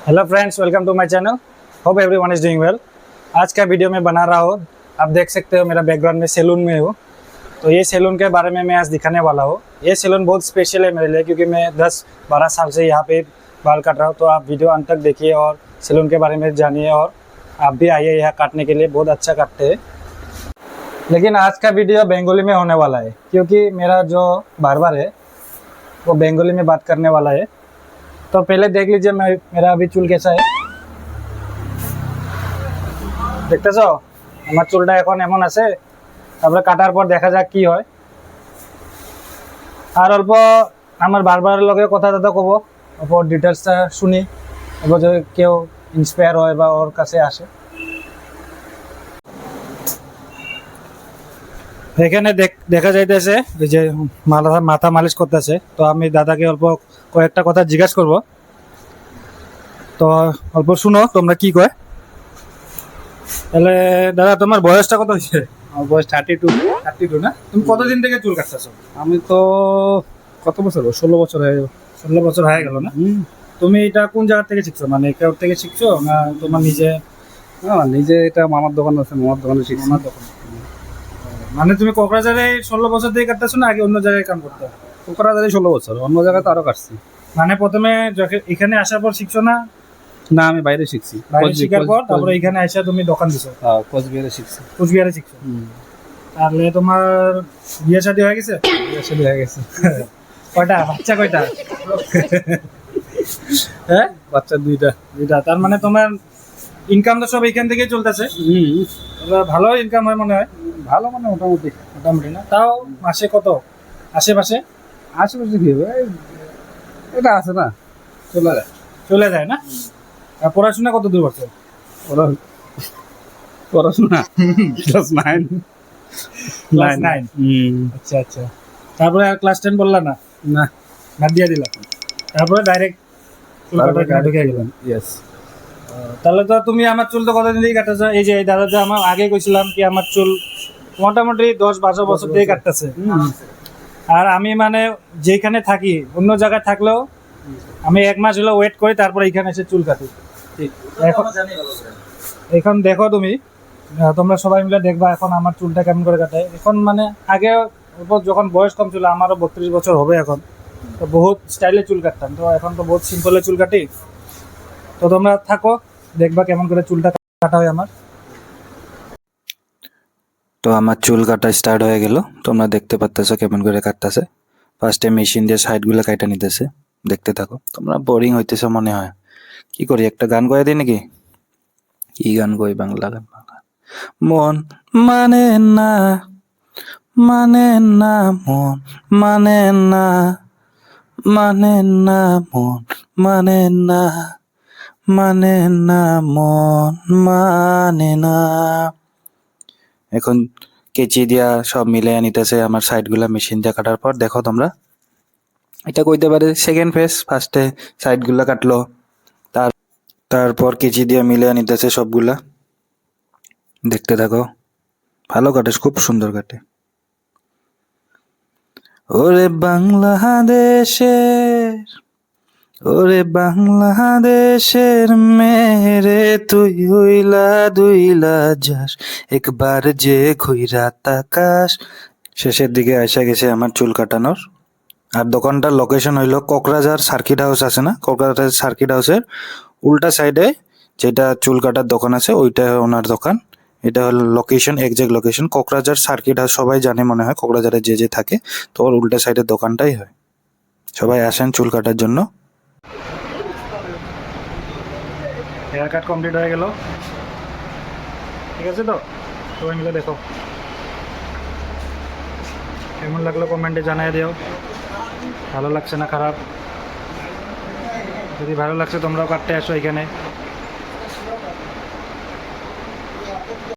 Hello friends, welcome to my channel. Hope everyone is doing well. आज का video मैं बना रहा हूँ, आप देख सकते हो मेरा बैकग्राउंड में सैलून में हूँ। तो ये सैलून के बारे में मैं आज दिखाने वाला हूँ। ये सैलून बहुत स्पेशल है मेरे लिए, क्योंकि मैं 10-12 साल से यहाँ पे बाल काट रहा हूँ। तो आप वीडियो अंत तक देखिए और सैलून के बारे में जानिए, और आप भी आइए यहाँ काटने के लिए, बहुत अच्छा काटते हैं। लेकिन आज का वीडियो बंगाली में होने वाला है, क्योंकि मेरा जो बार्बर है वो बंगाली में बात करने वाला है। तो पहले देख लीजिए मेरा अभी चुल कैसा है। দেখতেছ আমার চুলটা এখন এমন আছে, তারপরে কাটার পর দেখা যাক কি হয়। আর অল্প আমার বারবারের লগে কথা দাদা কব, অল্প ডিটেলসটা শুনি, অল্প যদি কেউ ইন্সপায়ার হয় বা ওর কাছে আসে। এখানে দেখা যাইতেছে এই যে মাথা মালিশ করতেছে। তো আমি দাদাকে অল্প কয়েকটা কথা জিজ্ঞাসা করব, তো অল্প শুনো তোমরা কি কয়। তাহলে দাদা, তোমার বয়সটা কত হয়েছে? আমার বয়স 32। 32 না? তুমি কতদিন থেকে চুল কাটতেছো? আমি তো কত বছর 16 বছর হয়ে গেল। 16 বছর হয়ে গেল না? তুমি এটা কোন জায়গা থেকে শিখছো, মানে কেউ থেকে শিখছো না তোমার নিজে? না, নিজে এটা মামার দোকান আছে, মামার দোকানে শিখছি। মামার দোকান। মানে তুমি কোকরাঝারে 16 বছর থেকে কাটতেছো না আগে অন্য জায়গায় কাম করতে? কোকরাঝারে 16 বছর, অন্য জায়গায় তো আরো কাটছি। মানে প্রথমে এখানে আসার পর শিখছো না? না, আমি বাইরে শিখছি। বাইরে শিখার পর তারপরে এখানে এসে তুমি দোকান দিছো? হ্যাঁ, কোচবিহারে শিখছি। কোচবিহারে শিখছো? তাহলে তোমার বিয়ে শাদী হয়ে গেছে? বিয়ে শাদী হয়ে গেছে। কয়টা বাচ্চা, কয়টা? হ্যাঁ, বাচ্চা দুইটা। তার মানে তোমার ইনকাম তো সব এখান থেকেই চলতেছে? ভালো ইনকাম হয় মনে হয়? ভালো মানে মোটামুটি। মোটামুটি না? তাও মাসে কত? আশেপাশে কি হবে, এটা আছে না, চলে যায় না? আর পড়াশোনা কত দূর করছো? পড়াশোনা ক্লাস 9। আচ্ছা আচ্ছা। তারপরে আর ক্লাস 10 বললা না? না, বাদ দিয়ে দিলাম। তারপরে ডাইরেক্ট ঢুকে গেলাম। ইয়েস। তাহলে তো তুমি আমার চুল তো কতদিন থেকে কাটতেছো? এই যে দাদা যে আমার আগে কইছিলাম কি আমার চুল মোটামুটি 10-12 বছর থেকে কাটতেছে। আর আমি মানে যেখানে থাকি, অন্য জায়গায় থাকলেও আমি 1 মাস হলো ওয়েট করি, তারপরে এখানে এসে চুল কাটি। এখন দেখো তোমরা সবাই মিলে দেখবা এখন আমার চুলটা কেমন করে কাটায়। এখন মানে আগে যখন বয়স কম ছিল, আমারও 32 বছর হবে এখন, তো বহুত স্টাইলে চুল কাটতাম। তো এখন তো বহুত সিম্পলে চুল কাটি। তো তোমরা থাকো, দেখবা কেমন করে চুলটা কাটা হয় আমার। তো আমার চুল কাটা স্টার্ট হয়ে গেল। তোমরা দেখতে পাচ্তেছো কেমন করে কাটতেছে। ফার্স্টে মেশিন দিয়ে সাইডগুলো কাটা নিতেছে, দেখতে থাকো। তোমরা বোরিং হইতেছে মনে হয়, কি করি একটা গান গাই দিই নাকি? কি গান গাই? বাংলা গান। মন মানে না, মানে না, মন মানে না, মানে না, মন মানে না, মানে না, মন মানে না। এখন কেচি দিয়া সব মিলে নিতেছে আমার সাইডগুলা মেশিন দিয়ে কাটার পর। দেখো তোমরা, এটা কইতে পারে সেকেন্ড ফেজ। ফার্স্টে সাইডগুলা কাটলো, তারপর কেচি দিয়ে মিলে নিতেছে সবগুলা। দেখতে থাকো, ভালো কাটে, খুব সুন্দর কাটে। ওরে বাংলাদেশের, ওরে বাংলাদেশের মেরে তুই হইলা দুইলা যাস, একবার যে ঘুইরা তাকাস। শেষের দিকে আসা গেছে আমার চুল কাটানোর। আর দোকানটার লোকেশন হইলো কোকরাঝার সার্কিট হাউস আছে না, কোকরাঝার সার্কিট হাউসের উল্টা সাইডে যেটা চুল কাটার দোকান আছে, ওইটা ওনার দোকান। এটা হলো location, exact location Kokrajhar circuit house. সবাই জানে মনে হয়, কোকরাঝারে যে থাকে, তো ওর উল্টা সাইডের দোকানটাই হয়। সবাই আসেন চুল কাটার জন্য। হেয়ার কাট কমপ্লিট হয়ে গেল, ঠিক আছে? তো সবাই মিলে দেখো কেমন লাগলো, কমেন্টে জানাই দিও। ভালো লাগছে না খারাপ? যদি ভালো লাগছে তোমরাও কাটতে আসো এখানে।